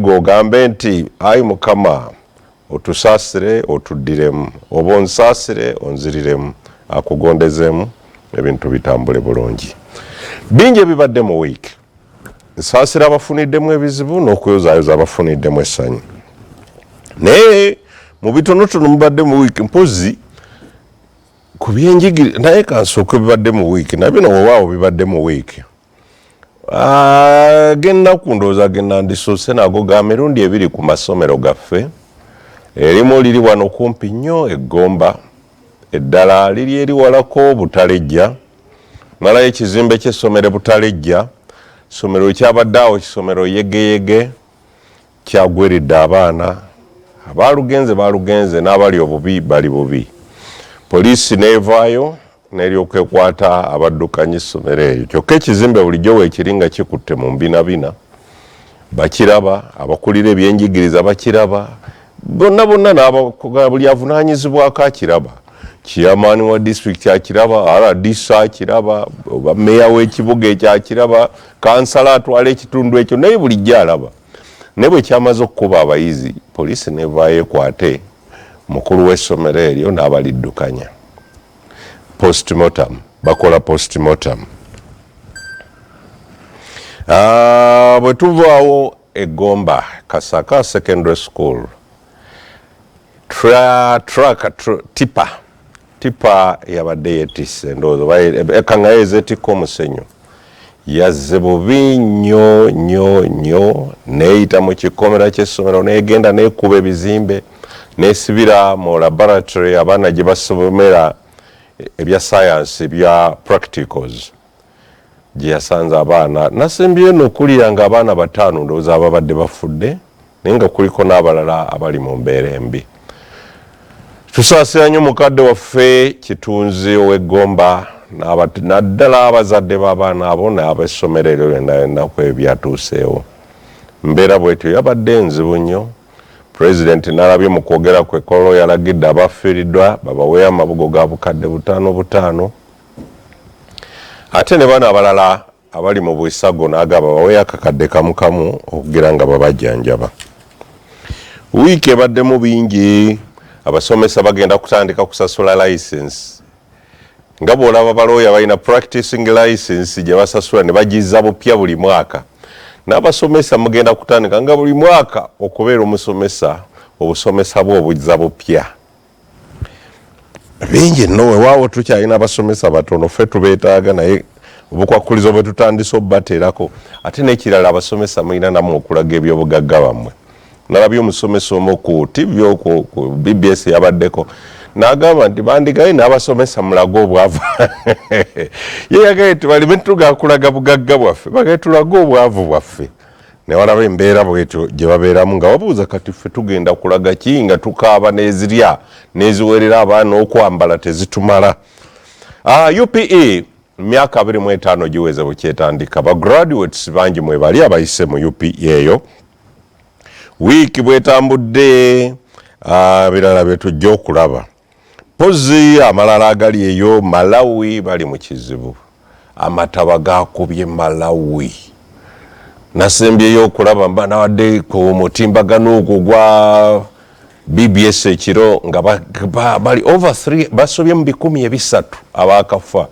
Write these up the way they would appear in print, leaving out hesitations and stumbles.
gambe nti ayi Mukama otusasire otuddiremu oba onsasire onziriremu akugondezemu ebintu bitambule bulungi bingi bibadde mu week nsasira abafuniddemu ebizibu n'okuyozaayoza abafuniddemu essanyu naye mu bitonotono mubadde mu week mpozi ku byenjigiri naye kansooka bibadde mu week nabino wewaawo bibadde mu week gennaku ndowooza gennandisoose nago ga mirundi ebiri ku masomero gaffe erimu liri wano kumpi nnyo eggomba eddala liri eri walako butalejja malayo ekizimbe ky'essomero butalejja somero kyabadde awo kisomero yegeyege kyagweredde abaana balugenze n'abali obubi bali bubi poliisi neevaayo n'eryoka ekwata abaddukanyi essomero eryo kyokka ekizimbe bulijjo weekiringa kikutte mu mbinabina bakiraba abakulira ebyenjigiriza bakiraba bonna buli avunaanyizibwako akiraba chairman wa district akiraba RDC akiraba oba meya w'ekibuga ekyo akiraba kansala atwala ekitundu ekyo naye bulijjo alaba ne bwe kyamaze okukuba abayizi poliisi nevaayo ekwate mukulu w'essomero eryo n'abaliddukanya postmortem bakola postmortem bwe tuvaawo eggomba Kasaka secondary school tipa yabadde yetisse ndowooza ekangayeeza etikka omusenyu yazze bubi nnyo neeyita mu kikomera ky'essomero neegenda neekuba ebizimbe neesibira mu laboratory abaana gye basomera ebya science ebya practicals gye yasanze abaana nasembyeyo n'okulira nga abaana 5 ndowooza ababadde bafudde naye nga kuliko n'abalala abali mu mbeera embi tusaasira nnyo mukadde waffe kitunzi ow'eggomba naddala abazadde b'abaana abo n'ab'essomero eryo ennaku ebyatuuseewo mbeera bwetyo yabadde nzibu nnyo pulezidenti n'alabye mu kwogera kwe kolo yalagidde abafiiriddwa babaweeyo amabugo ga bukadde 5 ate ne bano abalala abali mu bwisago n'agaba baweeyo akakadde kamu okugira nga babajjanjaba wiiki ebaddemu bingi abasomesa bagenda kutandika kusasula license nga bw'olaba balooya balina practicing license gye basasula ne bagiza bupya buli mwaka n'abasomesa mugenda kutandika nga buli mwaka okubeera omusomesa obusomesa bwe obujja bupya bingi nno wewaawo tukyalina abasomesa batono ffe tubeetaaga naye obukwakulizo bwe tutandisa obbateerako ate n'ekirala abasomesa mulina namwe okulaga ebyobugagga bammwe nalabye omusomesa omu ku TV ku BBS yabaddeko n'agamba nti bandigaye n'abasomesa mulago obwavu ye yagaye tubalime tugakulaga bugagga bwaffe bagaye tulage obwavu bwaffe ne walaba embeera bwetyo gye babeeramu nga wabuuza kati ffe tugenda kulaga ki nga tukaaba n'ezirya n'eziwerera abaana okwambala tezitumala UPE myaka 25 giweze bukyetandika ba graduates bangi mwe bali abayise mu UPE eyo wiiki bwetambudde birala byetujja okulaba pozi amalala agali eyo Malawi bali mu kizibu amataba gakubye Malawi nasembyeyo okulaba mba nawadde ku mutimbagano ogwo gwa BBS ekiro nga bali over 3 basobye mu 13 abakafa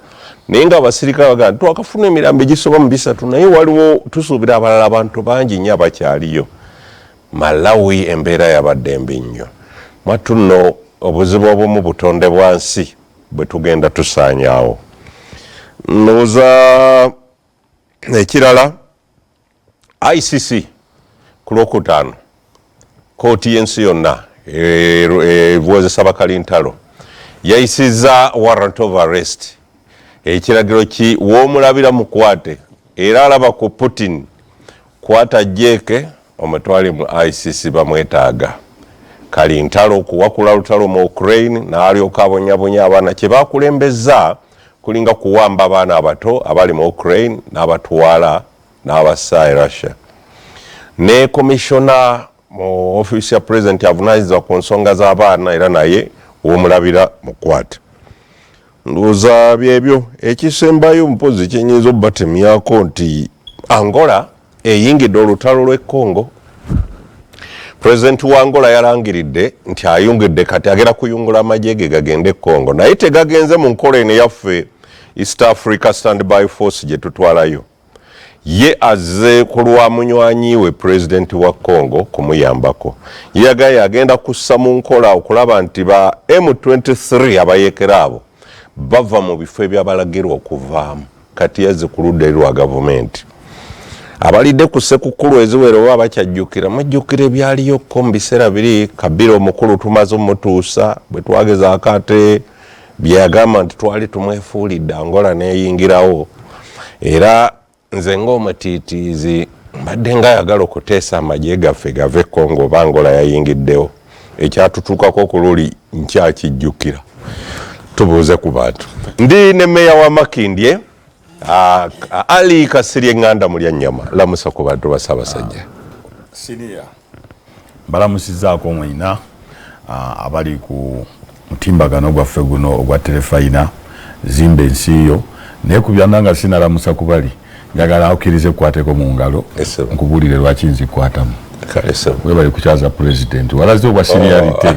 naye nga abasirikale bagamba twakafuna emirambo egisoba mu 3 naye waliwo tusuubira abalala abantu bangi nnyo abakyaliyo Malawi embeera yabadde mbi nnyo mwattu nno obuzibu obumu butonde bwansi bwe tugenda tusaanyaawo ndowooza ekirala ICC ku Lwokutaano kooti y'ensi yonna ebuwozesa bakalintalo yayisizza warrant of arrest ekiragiro ki w'omulabira mukwate era alaba ku Putin kwata jjeeke omutwale mu ICC bamwetaaga kalintalo okuwakula lutalo mu Ukraine n'alyoka abonyabonya abaana kye bakulembeza kulinga kuwamba abaana abato abali mu Ukraine n'abatwala n'abassa Russia ne komishona mu ofisi ya president avunaanyizibwa ku nsonga z'abaana era naye w'omulabira mukwate ndowooza byebyo ekisembayo mpozi kyenyinza obbatemyako nti Angola eyingidde olutalo lw'e Congo President wa Angola yalangiridde nti ayungidde kati agera kuyungula amagye ge gagende Congo naye tegagenze mu nkola eno yaffe East Africa Standby Force gye tutwalayo ye azze ku lwa munywanyi we President wa Congo kumuyambako yagaye agenda kussa mu nkola okulaba nti ba M23 abayekera abo bava mu bifo ebyabalagirwa okuvaamu kati yazze ku ludda lwa gavumenti abalidde ku Ssekukkulu eziwero oba bakyajjukira mujjukira ebyaliyo ko mu biseera biri Kabila omukulu tumaze omutuusa bwe twagezaako ate byagamba nti twali tumwefuulidde Angola neeyingirawo era nze ng'omutiitiizi mbadde ngayagala okuteesa amagye gaffe gave Congo oba Angola yayingiddewo ekyatutuukako ku luli nkyakijjukira tubuuze ku bantu ndi ne Mmeeya wa Makindye Ali Kasirye Nganda Mulyannyama lamusa ku bantu ba Ssaabasajja Senior balamusizaako mwina abali ku mutimbagano gwaffe guno ogwa Terefayina zimba ensi yo naye ku byannanga sinalamusa kubali njagala akkirize kukwateko mu ngalo nkubuulire lwaki nzikwatamu webali kukyaza president walaze obwa seniority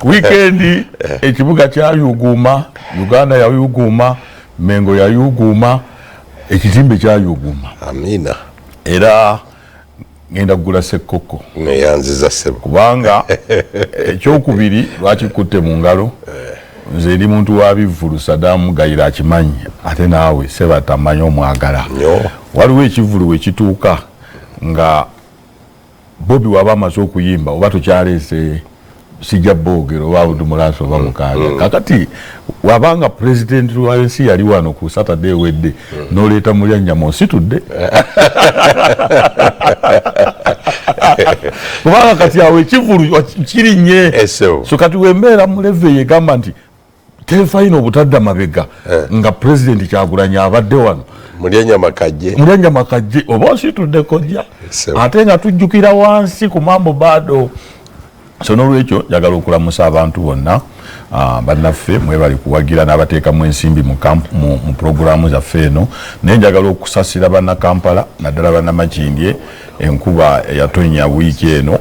weekend ekibuga kyayuguma Uganda yayuguma Mengo yayuguma ekitimbe kyayuguma amina era ngenda kugula Sekoko neyanziza sebo kubanga ekyokubiri lwakikutte mu ngalo nze ndi muntu wa bivulu Saddam Gayira akimanyi ate naawe seba tamanyi omwagala waliwo ekivulu wekituuka nga Bobi waba amaze okuyimba oba tukyaleese sijja boogero oba budumulaso oba mukaaga kakati wabanga president wa ensi yali wano ku Saturday wedde n'oleeta Mulyannyama ositudde kubanga kati awo ekivulu kirinnye so kati wembeera muleve yegamba nti Terefayina obutadda mabega nga president Kyagulanyi abadde wano Mulyannyama kajje oba ositudde kojja ate nga tujjukira wansi ku mambo bado so n'olwekyo njagala okulamusa abantu bonna bannaffe mwebali kuwagira n'abateekamu ensimbi mu puroguramu zaffe eno naye njagala okusasira bannakampala naddala bannamakindye enkuba eyatonya wiiki eno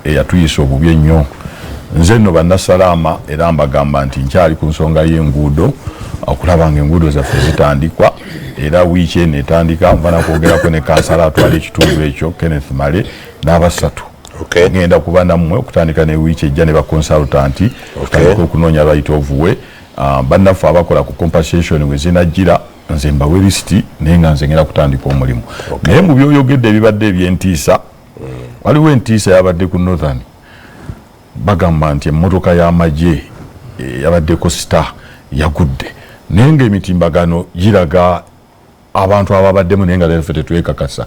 eyatuyisa obubi ennyo nze nno bannasalaama era mbagamba nti nkyali ku nsonga y'enguudo okulaba nga enguudo zaffe zitandikwa era wiiki eno etandika nva nakwogerako ne kansala atwala ekitundu ekyo Kenneth Male n'abasatu ngenda kuba nammwe okutandika ne wiiki ejja ne bakonsultanti okutandika okunoonya right of way bannaffe abakola ku compensation we zinajjira nze mbawe lisiti naye nga nze ngenda kutandika omulimu naye mu byoyogedde ebibadde eby'entiisa waliwo entiisa yabadde ku Northern bagamba nti emmotoka y'amagye yabaddeko star yagudde naye ng'emitimbagano giraga abantu ababaddemu naye nga leffe tetwekakasa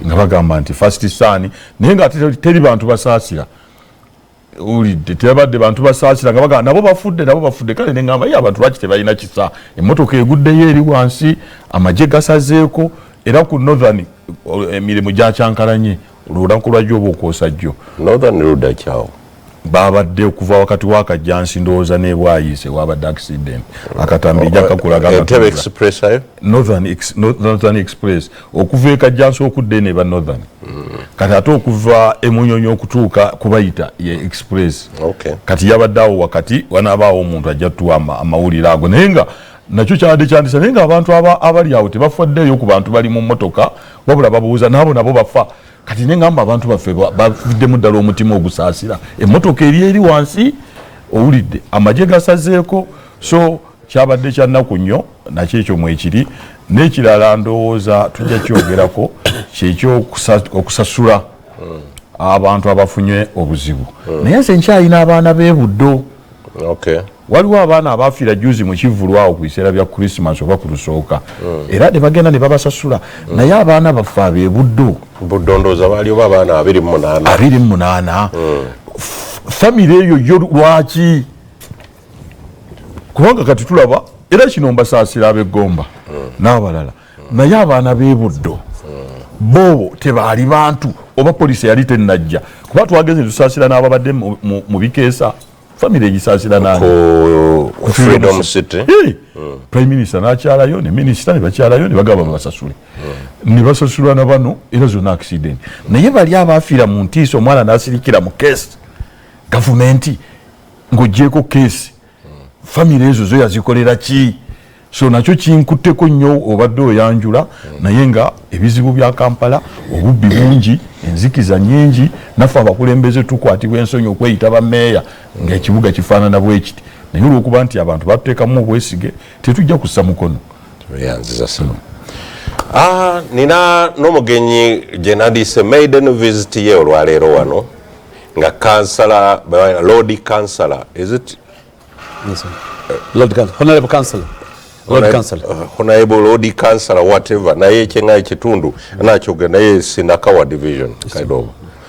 nga bagamba nti first son naye nga teri bantu basaasira ulidde tebadde bantu basaasira nga bagamba nabo bafudde kale ne ngamba ye abantu lwaki tebalina kisa emmotoka eguddeyo eri wansi amagye gasazeeko era ku Northern emirimu gyakyankalanye olunaku lwajjo oba okwosa jjo Northern Road akyawo babadde okuva wakati wakajjansi ndowooza nebwayise wabadde accident akatambi jakakulaga express ayo Northern Express okuva ekajjansi okudde ne ba Northern kati ate okuva emunyonyo okutuuka kubayita ye express kati yabaddeawo wakati wanaabaawo omuntu ajja tuwa amawulire ago naye nga nakyo kyabadde kyandisa naye nga abantu abali awo tebafaddeeyo ku bantu bali mu mmotoka wabula babuuza nabo bafa kati nengamba abantu baffe baviddemu ddala omutima ogusaasira emmotoka eri wansi owulidde amagye gasazeeko so kyabadde kya nnaku nnyo nakyo ekyo mwekiri n'ekirala ndowooza tujja kyogerako kyekyo okusasula abantu abafunye obuzibu naye nze nkyalina abaana b'ebuddo waliwo abaana abafiira juzi mu kivulwawo ku biseera bya Christmas oba ku lusooka era ne bagenda ne babasasula naye abaana baffe ab'ebuddo buddondooza baali oba abaana 28 famire eyo yo lwaki kubanga kati tulaba era kino mbasaasira ab'eggomba n'abalala naye abaana b'ebuddo bo tebaali bantu oba poliisi yali tennajja kuba twagenze tusaasira n'ababadde mu bikeesa family egisaasira nani ku Freedom City prime minister n'akyalayo ne minister ne bakyalayo ne bagaba basasule ne basasulwa na bano era zonna accident naye bali abaafiira mu ntiiso omwana n'asirikira mu case gavumenti ng'oggyeko case family ezo zo yazikolera ki so nakyo kinkutteko nnyo obadde oyanjula naye nga ebizibu bya Kampala obubbi bungi enzikiza nnyingi naffe abakulembeze tukwatibwa ensonyi okweyita bammeeya ng'ekibuga kifaanana bwe kiti naye olw'okuba nti abantu batuteekamu obwesige tetujja kussa mukono yanziza sana nina n'omugenyi gye nandise maiden visit ye olwaleero wano nga kansala lord kansala is it honorable councillor honorable lord kansala whatever naye ekyengayo ekitundu nakyogera naye sinakawa division kaidobo